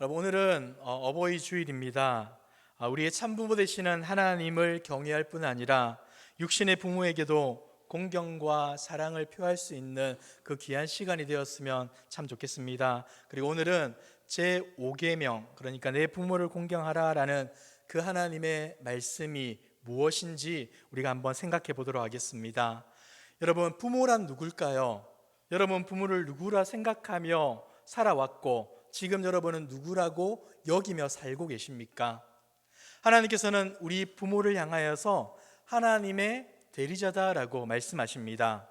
여러분, 오늘은 어버이 주일입니다. 우리의 참부모 되시는 하나님을 경외할 뿐 아니라 육신의 부모에게도 공경과 사랑을 표할 수 있는 그 귀한 시간이 되었으면 참 좋겠습니다. 그리고 오늘은 제5계명, 그러니까 내 부모를 공경하라라는 그 하나님의 말씀이 무엇인지 우리가 한번 생각해 보도록 하겠습니다. 여러분, 부모란 누굴까요? 여러분, 부모를 누구라 생각하며 살아왔고 지금 여러분은 누구라고 여기며 살고 계십니까? 하나님께서는 우리 부모를 향하여서 하나님의 대리자다라고 말씀하십니다.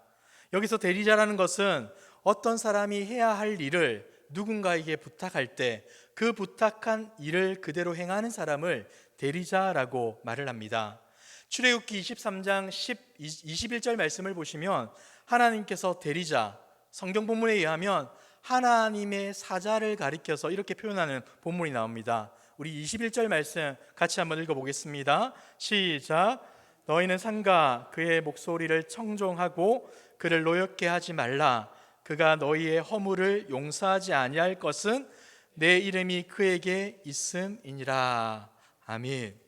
여기서 대리자라는 것은 어떤 사람이 해야 할 일을 누군가에게 부탁할 때 그 부탁한 일을 그대로 행하는 사람을 대리자라고 말을 합니다. 출애굽기 23장 21절 말씀을 보시면 하나님께서 대리자, 성경 본문에 의하면 하나님의 사자를 가리켜서 이렇게 표현하는 본문이 나옵니다. 우리 21절 말씀 같이 한번 읽어보겠습니다. 시작. 너희는 삼가 그의 목소리를 청종하고 그를 노엽게 하지 말라. 그가 너희의 허물을 용서하지 아니할 것은 내 이름이 그에게 있음이니라. 아멘.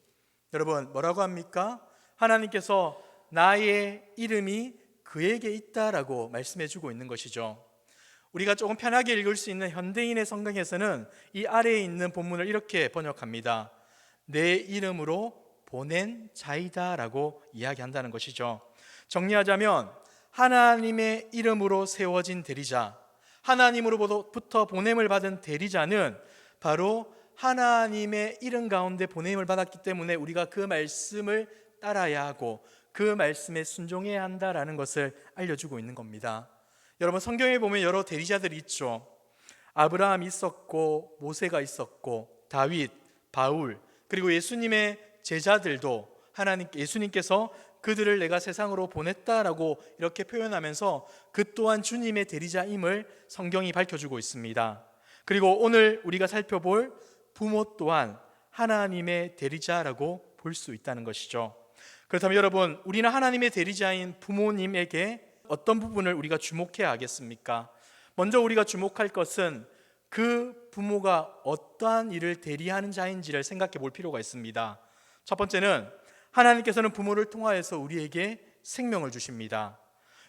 여러분, 뭐라고 합니까? 하나님께서 나의 이름이 그에게 있다라고 말씀해 주고 있는 것이죠. 우리가 조금 편하게 읽을 수 있는 현대인의 성경에서는 이 아래에 있는 본문을 이렇게 번역합니다. 내 이름으로 보낸 자이다 라고 이야기한다는 것이죠. 정리하자면 하나님의 이름으로 세워진 대리자, 하나님으로부터 보냄을 받은 대리자는 바로 하나님의 이름 가운데 보냄을 받았기 때문에 우리가 그 말씀을 따라야 하고 그 말씀에 순종해야 한다라는 것을 알려주고 있는 겁니다. 여러분, 성경에 보면 여러 대리자들이 있죠. 아브라함이 있었고 모세가 있었고 다윗, 바울, 그리고 예수님의 제자들도 예수님께서 그들을 내가 세상으로 보냈다라고 이렇게 표현하면서 그 또한 주님의 대리자임을 성경이 밝혀주고 있습니다. 그리고 오늘 우리가 살펴볼 부모 또한 하나님의 대리자라고 볼 수 있다는 것이죠. 그렇다면 여러분, 우리는 하나님의 대리자인 부모님에게 어떤 부분을 우리가 주목해야 하겠습니까? 먼저 우리가 주목할 것은 그 부모가 어떠한 일을 대리하는 자인지를 생각해 볼 필요가 있습니다. 첫 번째는 하나님께서는 부모를 통하여서 우리에게 생명을 주십니다.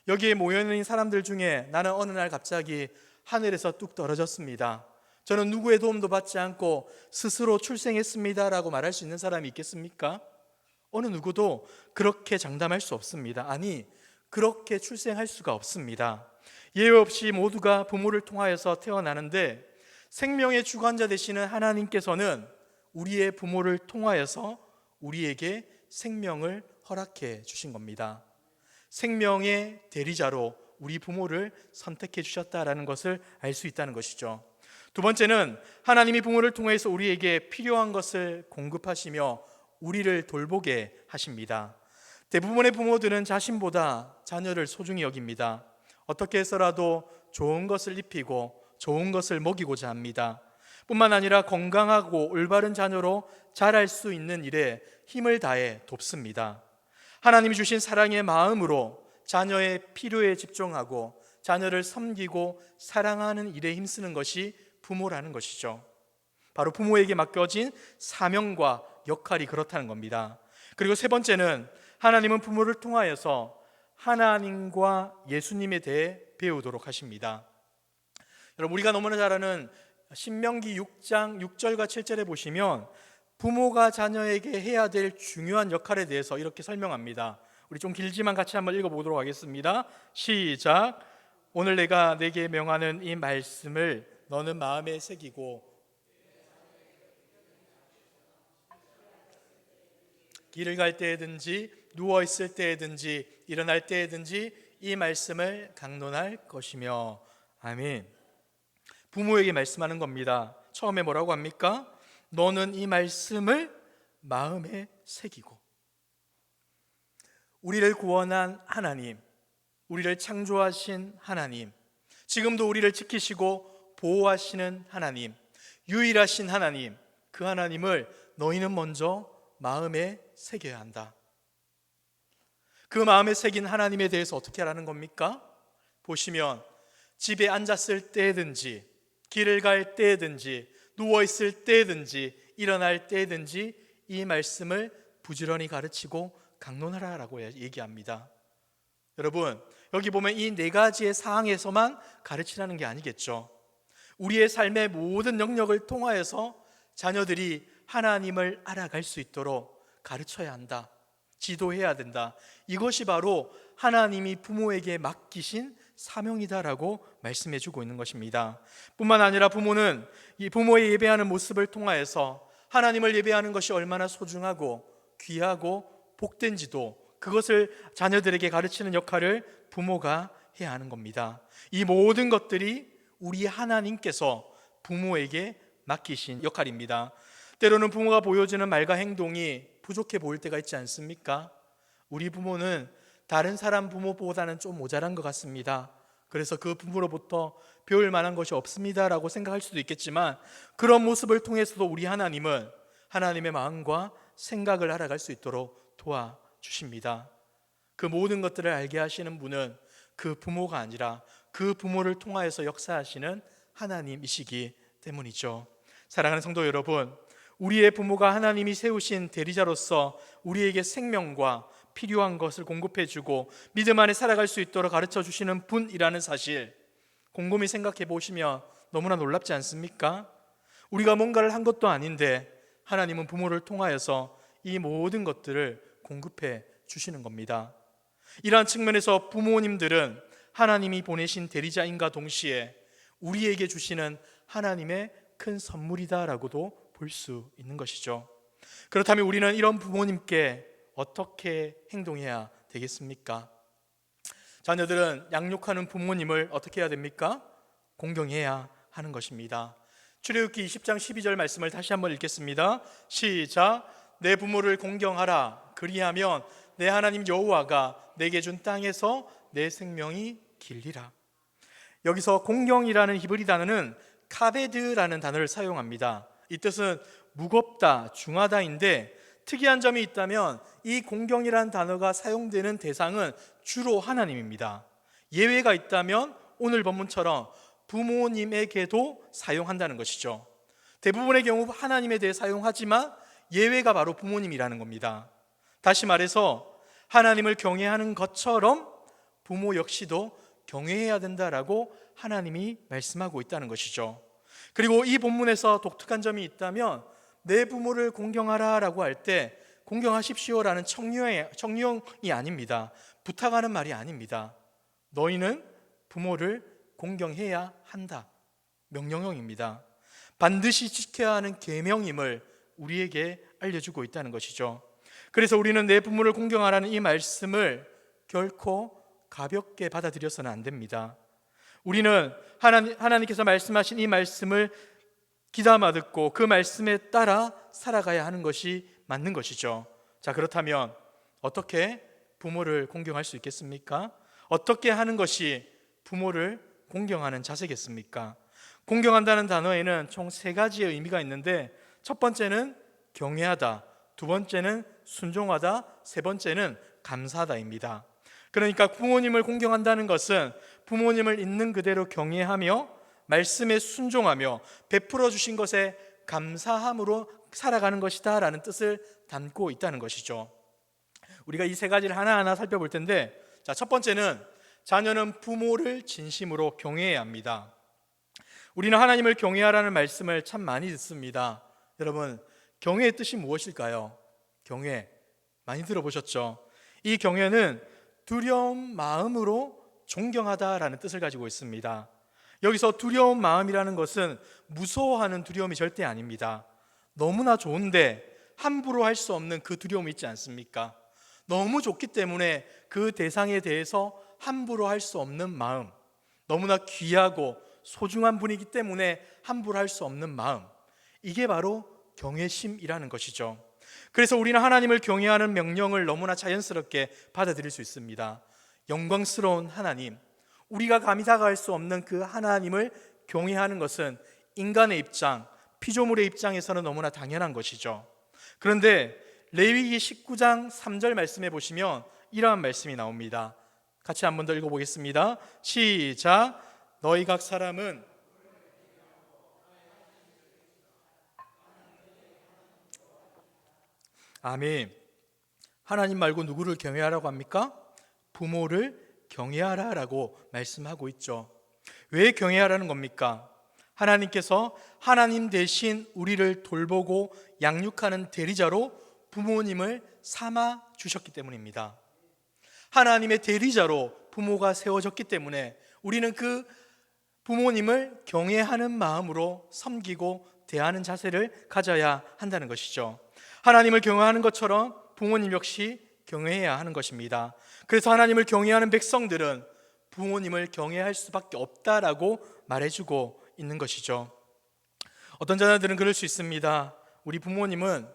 여기에 모여있는 사람들 중에 나는 어느 날 갑자기 하늘에서 뚝 떨어졌습니다, 저는 누구의 도움도 받지 않고 스스로 출생했습니다라고 말할 수 있는 사람이 있겠습니까? 어느 누구도 그렇게 장담할 수 없습니다. 아니, 그렇게 출생할 수가 없습니다. 예외 없이 모두가 부모를 통하여서 태어나는데 생명의 주관자 되시는 하나님께서는 우리의 부모를 통하여서 우리에게 생명을 허락해 주신 겁니다. 생명의 대리자로 우리 부모를 선택해 주셨다라는 것을 알 수 있다는 것이죠. 두 번째는 하나님이 부모를 통해서 우리에게 필요한 것을 공급하시며 우리를 돌보게 하십니다. 대부분의 부모들은 자신보다 자녀를 소중히 여깁니다. 어떻게 해서라도 좋은 것을 입히고 좋은 것을 먹이고자 합니다. 뿐만 아니라 건강하고 올바른 자녀로 자랄 수 있는 일에 힘을 다해 돕습니다. 하나님이 주신 사랑의 마음으로 자녀의 필요에 집중하고 자녀를 섬기고 사랑하는 일에 힘쓰는 것이 부모라는 것이죠. 바로 부모에게 맡겨진 사명과 역할이 그렇다는 겁니다. 그리고 세 번째는 하나님은 부모를 통하여서 하나님과 예수님에 대해 배우도록 하십니다. 여러분, 우리가 너무나 잘 아는 신명기 6장 6절과 7절에 보시면 부모가 자녀에게 해야 될 중요한 역할에 대해서 이렇게 설명합니다. 우리 좀 길지만 같이 한번 읽어보도록 하겠습니다. 시작. 오늘 내가 내게 명하는 이 말씀을 너는 마음에 새기고 길을 갈 때에든지 누워있을 때에든지 일어날 때에든지 이 말씀을 강론할 것이며. 아멘. 부모에게 말씀하는 겁니다. 처음에 뭐라고 합니까? 너는 이 말씀을 마음에 새기고. 우리를 구원한 하나님, 우리를 창조하신 하나님, 지금도 우리를 지키시고 보호하시는 하나님, 유일하신 하나님, 그 하나님을 너희는 먼저 마음에 새겨야 한다. 그 마음에 새긴 하나님에 대해서 어떻게 하라는 겁니까? 보시면 집에 앉았을 때든지 길을 갈 때든지 누워있을 때든지 일어날 때든지 이 말씀을 부지런히 가르치고 강론하라라고 얘기합니다. 여러분, 여기 보면 이 네 가지의 사항에서만 가르치라는 게 아니겠죠. 우리의 삶의 모든 영역을 통하여서 자녀들이 하나님을 알아갈 수 있도록 가르쳐야 한다, 지도해야 된다. 이것이 바로 하나님이 부모에게 맡기신 사명이다라고 말씀해 주고 있는 것입니다. 뿐만 아니라 부모는 이 부모의 예배하는 모습을 통하여서 하나님을 예배하는 것이 얼마나 소중하고 귀하고 복된지도 그것을 자녀들에게 가르치는 역할을 부모가 해야 하는 겁니다. 이 모든 것들이 우리 하나님께서 부모에게 맡기신 역할입니다. 때로는 부모가 보여주는 말과 행동이 부족해 보일 때가 있지 않습니까? 우리 부모는 다른 사람 부모보다는 좀 모자란 것 같습니다. 그래서 그 부모로부터 배울 만한 것이 없습니다라고 생각할 수도 있겠지만, 그런 모습을 통해서도 우리 하나님은 하나님의 마음과 생각을 알아갈 수 있도록 도와주십니다. 그 모든 것들을 알게 하시는 분은 그 부모가 아니라 그 부모를 통하여서 역사하시는 하나님이시기 때문이죠. 사랑하는 성도 여러분, 우리의 부모가 하나님이 세우신 대리자로서 우리에게 생명과 필요한 것을 공급해주고 믿음 안에 살아갈 수 있도록 가르쳐 주시는 분이라는 사실, 곰곰이 생각해 보시면 너무나 놀랍지 않습니까? 우리가 뭔가를 한 것도 아닌데 하나님은 부모를 통하여서 이 모든 것들을 공급해 주시는 겁니다. 이러한 측면에서 부모님들은 하나님이 보내신 대리자인과 동시에 우리에게 주시는 하나님의 큰 선물이다라고도 볼 수 있는 것이죠. 그렇다면 우리는 이런 부모님께 어떻게 행동해야 되겠습니까? 자녀들은 양육하는 부모님을 어떻게 해야 됩니까? 공경해야 하는 것입니다. 출애굽기 20장 12절 말씀을 다시 한번 읽겠습니다. 시작. 내 부모를 공경하라. 그리하면 내 하나님 여호와가 내게 준 땅에서 내 생명이 길리라. 여기서 공경이라는 히브리 단어는 카베드라는 단어를 사용합니다. 이 뜻은 무겁다, 중하다인데 특이한 점이 있다면 이 공경이라는 단어가 사용되는 대상은 주로 하나님입니다. 예외가 있다면 오늘 본문처럼 부모님에게도 사용한다는 것이죠. 대부분의 경우 하나님에 대해 사용하지만 예외가 바로 부모님이라는 겁니다. 다시 말해서 하나님을 경외하는 것처럼 부모 역시도 경외해야 된다라고 하나님이 말씀하고 있다는 것이죠. 그리고 이 본문에서 독특한 점이 있다면 내 부모를 공경하라라고 할 때 공경하십시오라는 청령이 아닙니다. 부탁하는 말이 아닙니다. 너희는 부모를 공경해야 한다. 명령형입니다. 반드시 지켜야 하는 계명임을 우리에게 알려주고 있다는 것이죠. 그래서 우리는 내 부모를 공경하라는 이 말씀을 결코 가볍게 받아들여서는 안 됩니다. 우리는 하나님께서 말씀하신 이 말씀을 귀담아 듣고 그 말씀에 따라 살아가야 하는 것이 맞는 것이죠. 자, 그렇다면 어떻게 부모를 공경할 수 있겠습니까? 어떻게 하는 것이 부모를 공경하는 자세겠습니까? 공경한다는 단어에는 총 3가지의 의미가 있는데, 첫 번째는 경외하다, 두 번째는 순종하다, 세 번째는 감사하다입니다. 그러니까 부모님을 공경한다는 것은 부모님을 있는 그대로 경외하며 말씀에 순종하며 베풀어 주신 것에 감사함으로 살아가는 것이다 라는 뜻을 담고 있다는 것이죠. 우리가 이 3가지를 하나하나 살펴볼 텐데, 자, 첫 번째는 자녀는 부모를 진심으로 경외해야 합니다. 우리는 하나님을 경외하라는 말씀을 참 많이 듣습니다. 여러분, 경외의 뜻이 무엇일까요? 경외 많이 들어보셨죠? 이 경외는 두려운 마음으로 존경하다라는 뜻을 가지고 있습니다. 여기서 두려운 마음이라는 것은 무서워하는 두려움이 절대 아닙니다. 너무나 좋은데 함부로 할 수 없는 그 두려움이 있지 않습니까? 너무 좋기 때문에 그 대상에 대해서 함부로 할 수 없는 마음, 너무나 귀하고 소중한 분이기 때문에 함부로 할 수 없는 마음, 이게 바로 경외심이라는 것이죠. 그래서 우리는 하나님을 경외하는 명령을 너무나 자연스럽게 받아들일 수 있습니다. 영광스러운 하나님, 우리가 감히 다가갈 수 없는 그 하나님을 경외하는 것은 인간의 입장, 피조물의 입장에서는 너무나 당연한 것이죠. 그런데 레위기 19장 3절 말씀해 보시면 이러한 말씀이 나옵니다. 같이 한 번 더 읽어보겠습니다. 시작. 너희 각 사람은 아멘. 하나님 말고 누구를 경외하라고 합니까? 부모를 경외하라라고 말씀하고 있죠. 왜 경외하라는 겁니까? 하나님께서 하나님 대신 우리를 돌보고 양육하는 대리자로 부모님을 삼아 주셨기 때문입니다. 하나님의 대리자로 부모가 세워졌기 때문에 우리는 그 부모님을 경외하는 마음으로 섬기고 대하는 자세를 가져야 한다는 것이죠. 하나님을 경외하는 것처럼 부모님 역시 경외해야 하는 것입니다. 그래서 하나님을 경외하는 백성들은 부모님을 경외할 수밖에 없다라고 말해주고 있는 것이죠. 어떤 자녀들은 그럴 수 있습니다. 우리 부모님은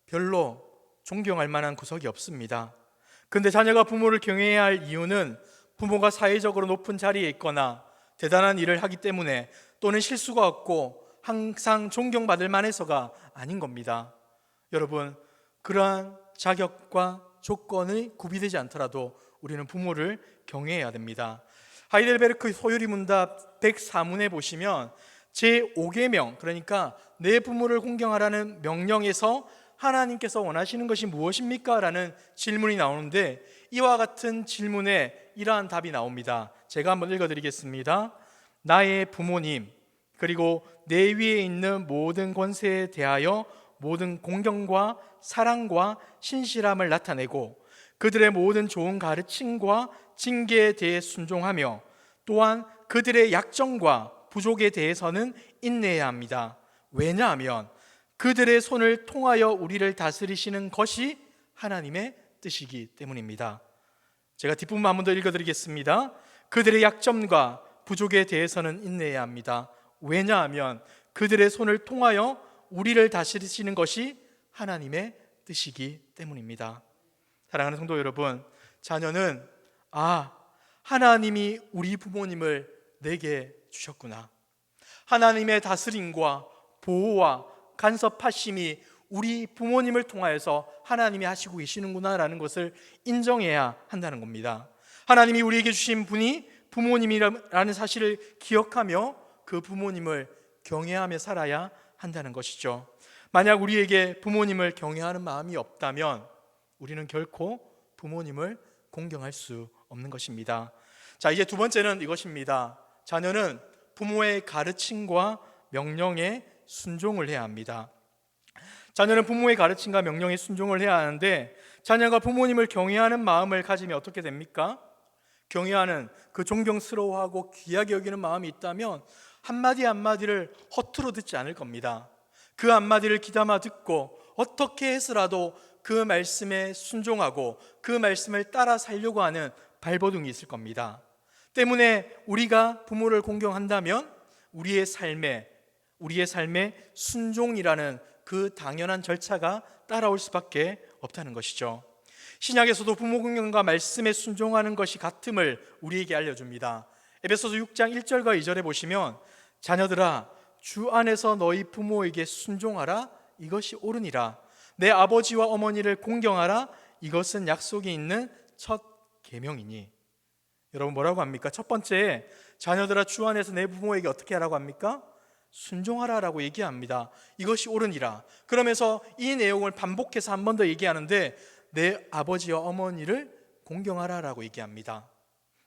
별로 존경할 만한 구석이 없습니다. 근데 자녀가 부모를 경외해야 할 이유는 부모가 사회적으로 높은 자리에 있거나 대단한 일을 하기 때문에, 또는 실수가 없고 항상 존경받을 만해서가 아닌 겁니다. 여러분, 그러한 자격과 조건이 구비되지 않더라도 우리는 부모를 경외해야 됩니다. 하이델베르크 소유리 문답 104문에 보시면 제5계명, 그러니까 내 부모를 공경하라는 명령에서 하나님께서 원하시는 것이 무엇입니까? 라는 질문이 나오는데, 이와 같은 질문에 이러한 답이 나옵니다. 제가 한번 읽어드리겠습니다. 나의 부모님, 그리고 내 위에 있는 모든 권세에 대하여 모든 공경과 사랑과 신실함을 나타내고 그들의 모든 좋은 가르침과 징계에 대해 순종하며, 또한 그들의 약점과 부족에 대해서는 인내해야 합니다. 왜냐하면 그들의 손을 통하여 우리를 다스리시는 것이 하나님의 뜻이기 때문입니다. 제가 뒷부분 한 번 더 읽어드리겠습니다. 그들의 약점과 부족에 대해서는 인내해야 합니다. 왜냐하면 그들의 손을 통하여 우리를 다스리시는 것이 하나님의 뜻이기 때문입니다. 사랑하는 성도 여러분, 자녀는 하나님이 우리 부모님을 내게 주셨구나, 하나님의 다스림과 보호와 간섭하심이 우리 부모님을 통하여서 하나님이 하시고 계시는구나 라는 것을 인정해야 한다는 겁니다. 하나님이 우리에게 주신 분이 부모님이라는 사실을 기억하며 그 부모님을 경외하며 살아야 한다는 것이죠. 만약 우리에게 부모님을 경외하는 마음이 없다면 우리는 결코 부모님을 공경할 수 없는 것입니다. 자, 이제 두 번째는 이것입니다. 자녀는 부모의 가르침과 명령에 순종을 해야 합니다. 자녀는 부모의 가르침과 명령에 순종을 해야 하는데, 자녀가 부모님을 경외하는 마음을 가지면 어떻게 됩니까? 경외하는, 그 존경스러워하고 귀하게 여기는 마음이 있다면 한마디 한마디를 허투루 듣지 않을 겁니다. 그 한마디를 귀담아 듣고 어떻게 해서라도 그 말씀에 순종하고 그 말씀을 따라 살려고 하는 발버둥이 있을 겁니다. 때문에 우리가 부모를 공경한다면 우리의 삶에 순종이라는 그 당연한 절차가 따라올 수밖에 없다는 것이죠. 신약에서도 부모 공경과 말씀에 순종하는 것이 같음을 우리에게 알려줍니다. 에베소서 6장 1절과 2절에 보시면, 자녀들아 주 안에서 너희 부모에게 순종하라, 이것이 옳으니라. 내 아버지와 어머니를 공경하라, 이것은 약속이 있는 첫 계명이니. 여러분, 뭐라고 합니까? 첫 번째, 자녀들아 주 안에서 내 부모에게 어떻게 하라고 합니까? 순종하라라고 얘기합니다. 이것이 옳으니라. 그러면서 이 내용을 반복해서 한 번 더 얘기하는데, 내 아버지와 어머니를 공경하라라고 얘기합니다.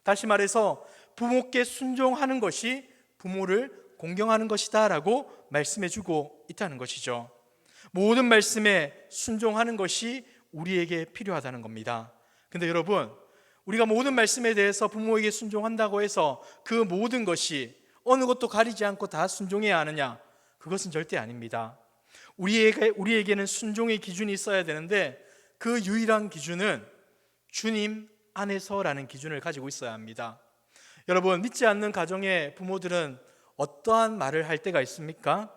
다시 말해서 부모께 순종하는 것이 부모를 공경하는 것이다 라고 말씀해주고 있다는 것이죠. 모든 말씀에 순종하는 것이 우리에게 필요하다는 겁니다. 근데 여러분, 우리가 모든 말씀에 대해서 부모에게 순종한다고 해서 그 모든 것이 어느 것도 가리지 않고 다 순종해야 하느냐? 그것은 절대 아닙니다. 우리에게는 순종의 기준이 있어야 되는데, 그 유일한 기준은 주님 안에서라는 기준을 가지고 있어야 합니다. 여러분, 믿지 않는 가정의 부모들은 어떠한 말을 할 때가 있습니까?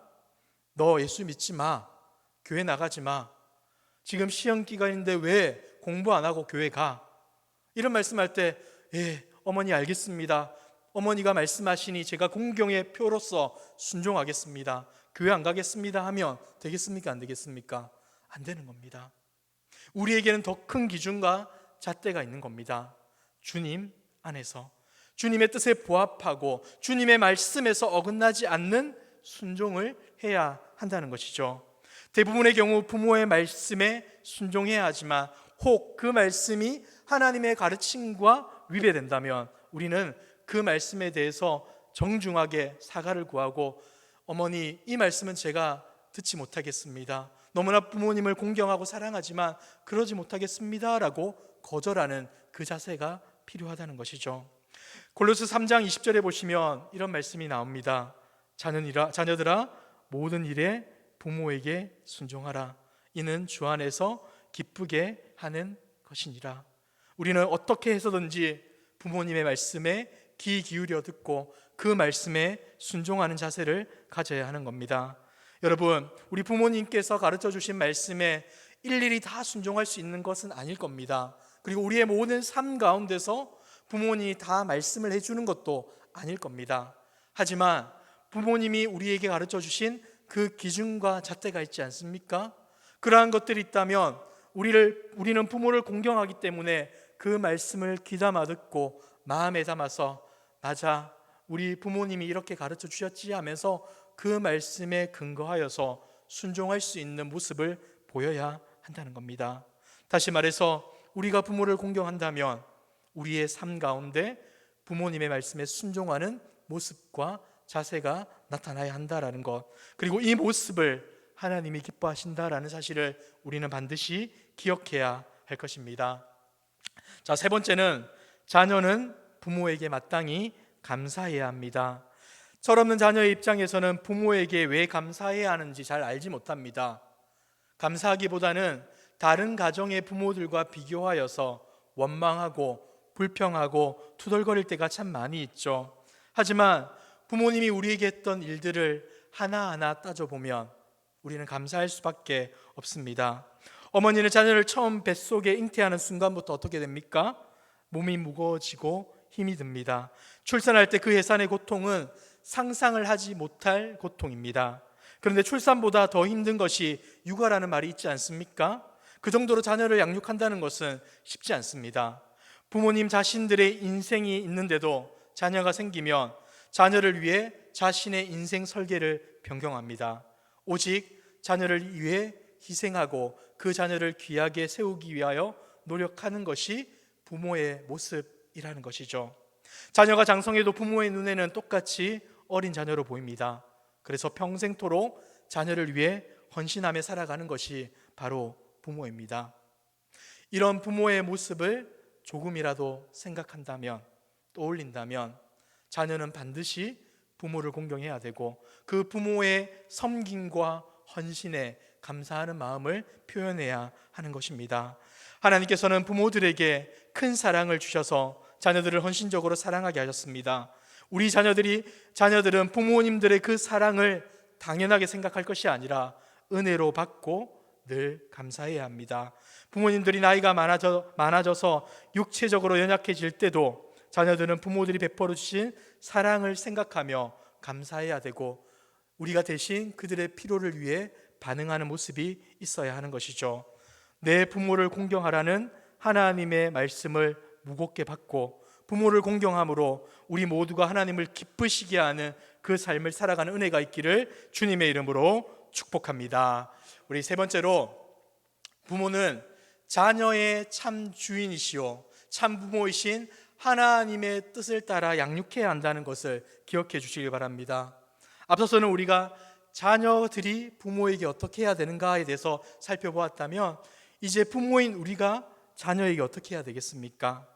너 예수 믿지 마, 교회 나가지 마, 지금 시험 기간인데 왜 공부 안 하고 교회 가? 이런 말씀할 때, 어머니 알겠습니다, 어머니가 말씀하시니 제가 공경의 표로서 순종하겠습니다, 교회 안 가겠습니다 하면 되겠습니까? 안 되겠습니까? 안 되는 겁니다. 우리에게는 더 큰 기준과 잣대가 있는 겁니다. 주님 안에서 주님의 뜻에 부합하고 주님의 말씀에서 어긋나지 않는 순종을 해야 한다는 것이죠. 대부분의 경우 부모의 말씀에 순종해야 하지만 혹 그 말씀이 하나님의 가르침과 위배된다면 우리는 그 말씀에 대해서 정중하게 사과를 구하고 어머니, 이 말씀은 제가 듣지 못하겠습니다. 너무나 부모님을 공경하고 사랑하지만 그러지 못하겠습니다 라고 거절하는 그 자세가 필요하다는 것이죠. 골로새 3장 20절에 보시면 이런 말씀이 나옵니다. 자녀들아 모든 일에 부모에게 순종하라. 이는 주 안에서 기쁘게 하는 것이니라. 우리는 어떻게 해서든지 부모님의 말씀에 귀 기울여 듣고 그 말씀에 순종하는 자세를 가져야 하는 겁니다. 여러분, 우리 부모님께서 가르쳐 주신 말씀에 일일이 다 순종할 수 있는 것은 아닐 겁니다. 그리고 우리의 모든 삶 가운데서 부모님이 다 말씀을 해주는 것도 아닐 겁니다. 하지만 부모님이 우리에게 가르쳐 주신 그 기준과 잣대가 있지 않습니까? 그러한 것들이 있다면 우리는 부모를 공경하기 때문에 그 말씀을 귀담아 듣고 마음에 담아서 맞아, 우리 부모님이 이렇게 가르쳐 주셨지 하면서 그 말씀에 근거하여서 순종할 수 있는 모습을 보여야 한다는 겁니다. 다시 말해서 우리가 부모를 공경한다면 우리의 삶 가운데 부모님의 말씀에 순종하는 모습과 자세가 나타나야 한다라는 것, 그리고 이 모습을 하나님이 기뻐하신다라는 사실을 우리는 반드시 기억해야 할 것입니다. 자, 세 번째는 자녀는 부모에게 마땅히 감사해야 합니다. 철없는 자녀의 입장에서는 부모에게 왜 감사해야 하는지 잘 알지 못합니다. 감사하기보다는 다른 가정의 부모들과 비교하여서 원망하고 불평하고 투덜거릴 때가 참 많이 있죠. 하지만 부모님이 우리에게 했던 일들을 하나하나 따져보면 우리는 감사할 수밖에 없습니다. 어머니는 자녀를 처음 뱃속에 잉태하는 순간부터 어떻게 됩니까? 몸이 무거워지고 힘이 듭니다. 출산할 때 그 해산의 고통은 상상을 하지 못할 고통입니다. 그런데 출산보다 더 힘든 것이 육아라는 말이 있지 않습니까? 그 정도로 자녀를 양육한다는 것은 쉽지 않습니다. 부모님 자신들의 인생이 있는데도 자녀가 생기면 자녀를 위해 자신의 인생 설계를 변경합니다. 오직 자녀를 위해 희생하고 그 자녀를 귀하게 세우기 위하여 노력하는 것이 부모의 모습이라는 것이죠. 자녀가 장성해도 부모의 눈에는 똑같이 어린 자녀로 보입니다. 그래서 평생토록 자녀를 위해 헌신하며 살아가는 것이 바로 부모입니다. 이런 부모의 모습을 조금이라도 생각한다면, 떠올린다면 자녀는 반드시 부모를 공경해야 되고 그 부모의 섬김과 헌신에 감사하는 마음을 표현해야 하는 것입니다. 하나님께서는 부모들에게 큰 사랑을 주셔서 자녀들을 헌신적으로 사랑하게 하셨습니다. 우리 자녀들은 부모님들의 그 사랑을 당연하게 생각할 것이 아니라 은혜로 받고 늘 감사해야 합니다. 부모님들이 나이가 많아져서 육체적으로 연약해질 때도 자녀들은 부모들이 베풀어 주신 사랑을 생각하며 감사해야 되고 우리가 대신 그들의 필요를 위해 반응하는 모습이 있어야 하는 것이죠. 내 부모를 공경하라는 하나님의 말씀을 무겁게 받고 부모를 공경함으로 우리 모두가 하나님을 기쁘시게 하는 그 삶을 살아가는 은혜가 있기를 주님의 이름으로 축복합니다. 우리 세 번째로, 부모는 자녀의 참 주인이시오 참 부모이신 하나님의 뜻을 따라 양육해야 한다는 것을 기억해 주시길 바랍니다. 앞서서는 우리가 자녀들이 부모에게 어떻게 해야 되는가에 대해서 살펴보았다면 이제 부모인 우리가 자녀에게 어떻게 해야 되겠습니까?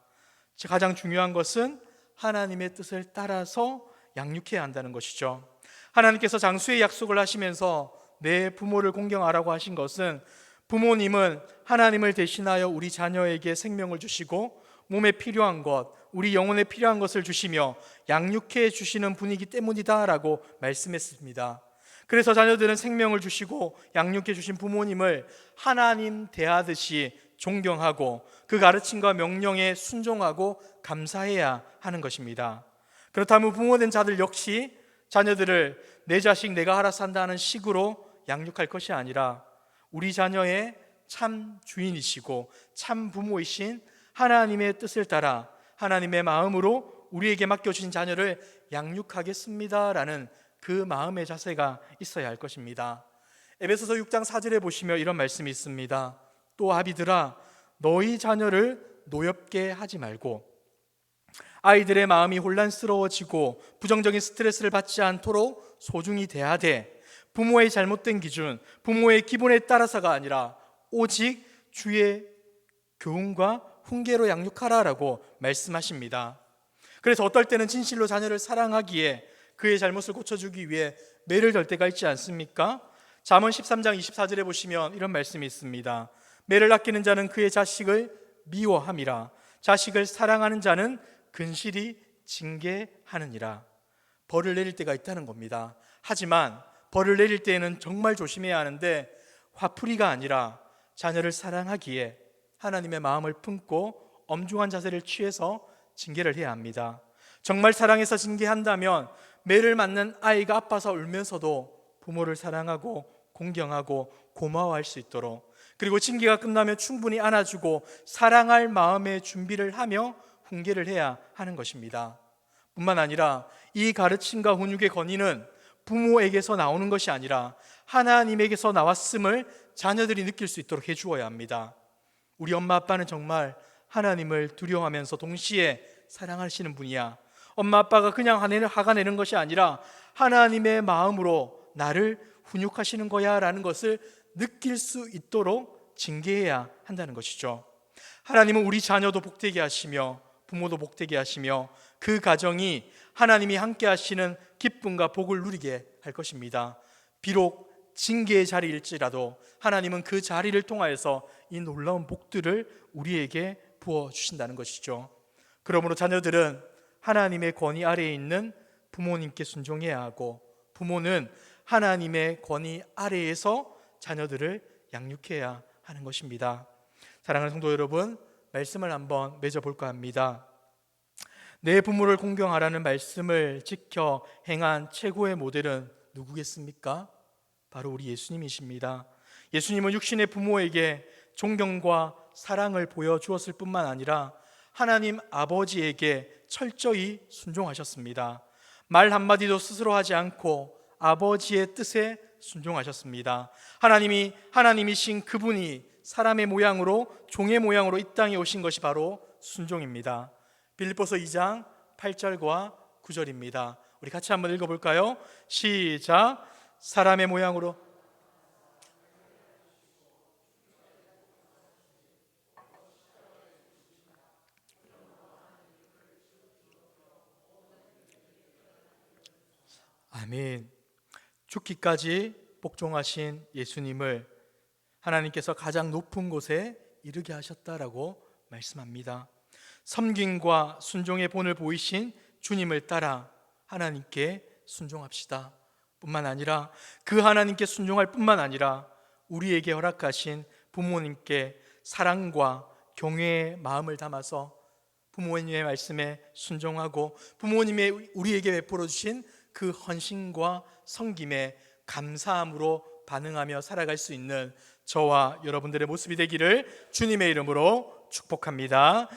가장 중요한 것은 하나님의 뜻을 따라서 양육해야 한다는 것이죠. 하나님께서 장수의 약속을 하시면서 내 부모를 공경하라고 하신 것은 부모님은 하나님을 대신하여 우리 자녀에게 생명을 주시고 몸에 필요한 것, 우리 영혼에 필요한 것을 주시며 양육해 주시는 분이기 때문이다라고 말씀했습니다. 그래서 자녀들은 생명을 주시고 양육해 주신 부모님을 하나님 대하듯이 존경하고 그 가르침과 명령에 순종하고 감사해야 하는 것입니다. 그렇다면 부모된 자들 역시 자녀들을 내 자식 내가 알아서 한다는 식으로 양육할 것이 아니라 우리 자녀의 참 주인이시고 참 부모이신 하나님의 뜻을 따라 하나님의 마음으로 우리에게 맡겨주신 자녀를 양육하겠습니다라는 그 마음의 자세가 있어야 할 것입니다. 에베소서 6장 4절에 보시면 이런 말씀이 있습니다. 또 아비들아 너희 자녀를 노엽게 하지 말고 아이들의 마음이 혼란스러워지고 부정적인 스트레스를 받지 않도록 소중히 대하되 부모의 잘못된 기준, 부모의 기본에 따라서가 아니라 오직 주의 교훈과 훈계로 양육하라라고 말씀하십니다. 그래서 어떨 때는 진실로 자녀를 사랑하기에 그의 잘못을 고쳐주기 위해 매를 덜 때가 있지 않습니까? 잠언 13장 24절에 보시면 이런 말씀이 있습니다. 매를 아끼는 자는 그의 자식을 미워함이라 자식을 사랑하는 자는 근실히 징계하느니라. 벌을 내릴 때가 있다는 겁니다. 하지만 벌을 내릴 때에는 정말 조심해야 하는데 화풀이가 아니라 자녀를 사랑하기에 하나님의 마음을 품고 엄중한 자세를 취해서 징계를 해야 합니다. 정말 사랑해서 징계한다면 매를 맞는 아이가 아파서 울면서도 부모를 사랑하고 공경하고 고마워할 수 있도록, 그리고 징계가 끝나면 충분히 안아주고 사랑할 마음의 준비를 하며 훈계를 해야 하는 것입니다. 뿐만 아니라 이 가르침과 훈육의 권위는 부모에게서 나오는 것이 아니라 하나님에게서 나왔음을 자녀들이 느낄 수 있도록 해주어야 합니다. 우리 엄마 아빠는 정말 하나님을 두려워하면서 동시에 사랑하시는 분이야. 엄마 아빠가 그냥 화가 내는 것이 아니라 하나님의 마음으로 나를 훈육하시는 거야 라는 것을 느낄 수 있도록 징계해야 한다는 것이죠. 하나님은 우리 자녀도 복되게 하시며 부모도 복되게 하시며 그 가정이 하나님이 함께 하시는 기쁨과 복을 누리게 할 것입니다. 비록 징계의 자리일지라도 하나님은 그 자리를 통하여서 이 놀라운 복들을 우리에게 부어주신다는 것이죠. 그러므로 자녀들은 하나님의 권위 아래에 있는 부모님께 순종해야 하고 부모는 하나님의 권위 아래에서 자녀들을 양육해야 하는 것입니다. 사랑하는 성도 여러분, 말씀을 한번 맺어볼까 합니다. 내 부모를 공경하라는 말씀을 지켜 행한 최고의 모델은 누구겠습니까? 바로 우리 예수님이십니다. 예수님은 육신의 부모에게 존경과 사랑을 보여주었을 뿐만 아니라 하나님 아버지에게 철저히 순종하셨습니다. 말 한마디도 스스로 하지 않고 아버지의 뜻에 순종하셨습니다. 하나님이신 그분이 사람의 모양으로, 종의 모양으로 이 땅에 오신 것이 바로 순종입니다. 빌립보서 2장 8절과 9절입니다. 우리 같이 한번 읽어볼까요? 시작. 사람의 모양으로 아멘. 죽기까지 복종하신 예수님을 하나님께서 가장 높은 곳에 이르게 하셨다라고 말씀합니다. 섬김과 순종의 본을 보이신 주님을 따라 하나님께 순종합시다. 뿐만 아니라 그 하나님께 순종할 뿐만 아니라 우리에게 허락하신 부모님께 사랑과 경외의 마음을 담아서 부모님의 말씀에 순종하고 부모님의 우리에게 베풀어 주신 그 헌신과 섬김에 감사함으로 반응하며 살아갈 수 있는 저와 여러분들의 모습이 되기를 주님의 이름으로 축복합니다.